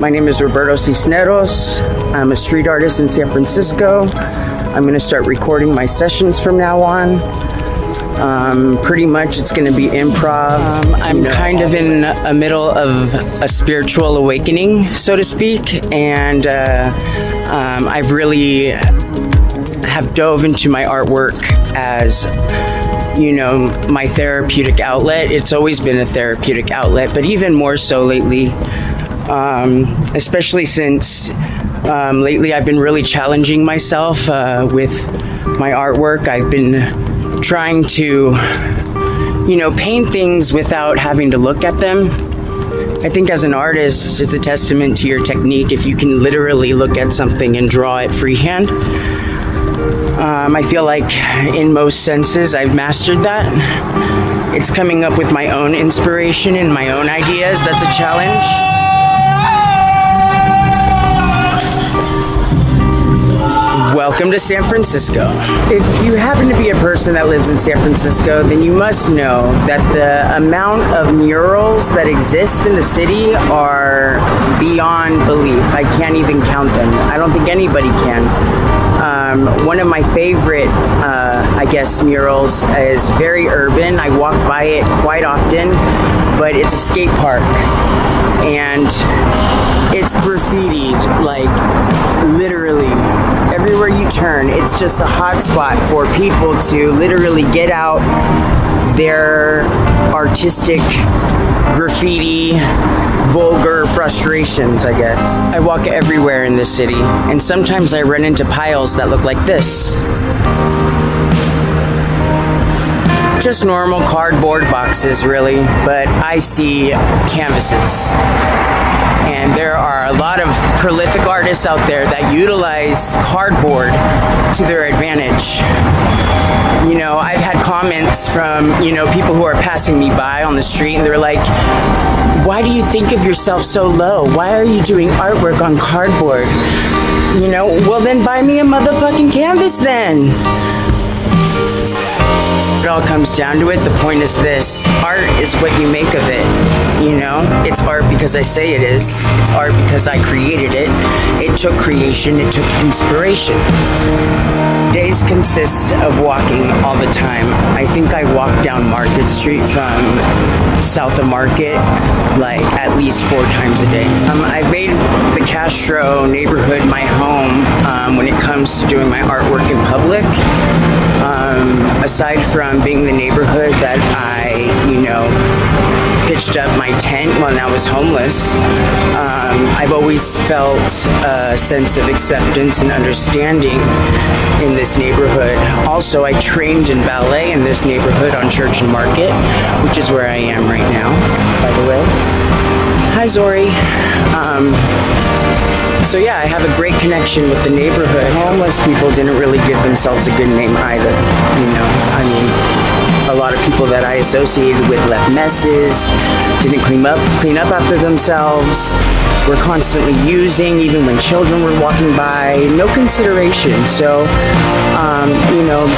My name is Roberto Cisneros. I'm a street artist in San Francisco. I'm going to start recording my sessions from now on. Pretty much it's going to be improv. I'm kind of in the middle of a spiritual awakening, so to speak, and I've really have dove into my artwork as, you know, my therapeutic outlet. It's always been a therapeutic outlet, but even more so lately, especially since lately I've been really challenging myself with my artwork. I've been trying to, you know, paint things without having to look at them. I think as an artist, it's a testament to your technique if you can literally look at something and draw it freehand. I feel like in most senses I've mastered that. It's coming up with my own inspiration and my own ideas that's a challenge. Welcome to San Francisco. If you happen to be a person that lives in San Francisco, then you must know that the amount of murals that exist in the city are beyond belief. I can't even count them. I don't think anybody can. One of my favorite, murals is very urban. I walk by it quite often, but it's a skate park. And it's graffitied, like, literally everywhere you turn. It's just a hot spot for people to literally get out their artistic graffiti, vulgar frustrations, I guess. I walk everywhere in this city, and sometimes I run into piles that look like this. Just normal cardboard boxes, really, but I see canvases. And there are a lot of prolific artists out there that utilize cardboard to their advantage. You know, I've had comments from, you know, people who are passing me by on the street, and they're like, why do you think of yourself so low? Why are you doing artwork on cardboard? You know, well then buy me a motherfucking canvas then. It all comes down to it. The point is this: art is what you make of it. You know, it's art because I say it is. It's art because I created it. It took creation, it took inspiration. Days consist of walking all the time. I think I walk down Market Street from south of Market like at least 4 times a day. I've made the Castro neighborhood my home when it comes to doing my artwork in public. Aside from being the neighborhood that I, you know, pitched up my tent when I was homeless, I've always felt a sense of acceptance and understanding in this neighborhood. Also, I trained in ballet in this neighborhood on Church and Market, which is where I am right now, by the way. Hi, Zori. So yeah, I have a great connection with the neighborhood. Homeless people didn't really give themselves a good name either. You know, I mean, a lot of people that I associated with left messes, didn't clean up after themselves, were constantly using, even when children were walking by, no consideration. So, you know,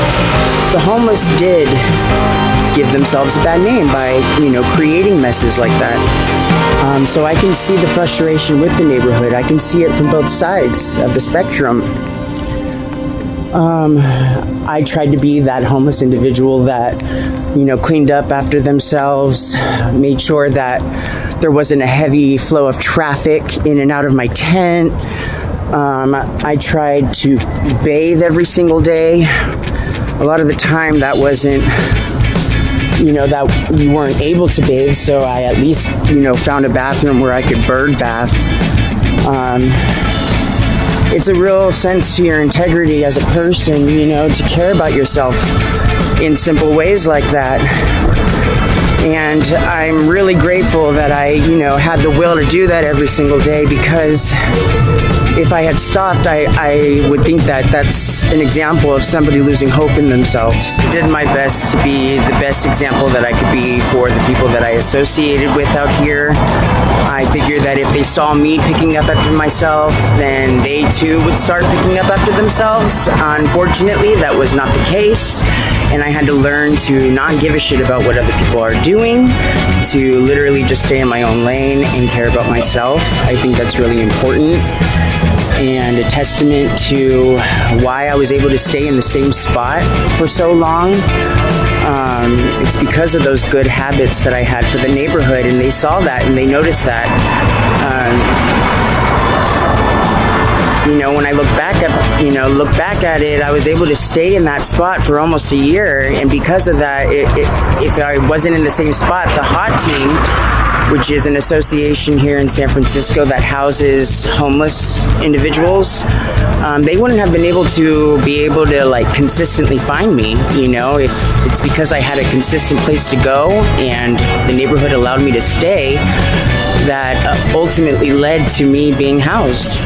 the homeless did give themselves a bad name by, you know, creating messes like that. So I can see the frustration with the neighborhood. I can see it from both sides of the spectrum. I tried to be that homeless individual that, you know, cleaned up after themselves, made sure that there wasn't a heavy flow of traffic in and out of my tent. I tried to bathe every single day. A lot of the time that wasn't, you know, that you weren't able to bathe, so I at least, you know, found a bathroom where I could bird bath. It's a real sense to your integrity as a person, you know, to care about yourself in simple ways like that. And I'm really grateful that I, you know, had the will to do that every single day, because if I had stopped, I would think that that's an example of somebody losing hope in themselves. I did my best to be the best example that I could be for the people that I associated with out here. I figured that if they saw me picking up after myself, then they too would start picking up after themselves. Unfortunately, that was not the case. and I had to learn to not give a shit about what other people are doing, to literally just stay in my own lane and care about myself. I think that's really important, and a testament to why I was able to stay in the same spot for so long. It's because of those good habits that I had for the neighborhood, and they saw that and they noticed that. When I look back at it, I was able to stay in that spot for almost a year, and because of that, if I wasn't in the same spot, the HOT team, which is an association here in San Francisco that houses homeless individuals, they wouldn't have been able to consistently find me. If it's because I had a consistent place to go and the neighborhood allowed me to stay, that ultimately led to me being housed.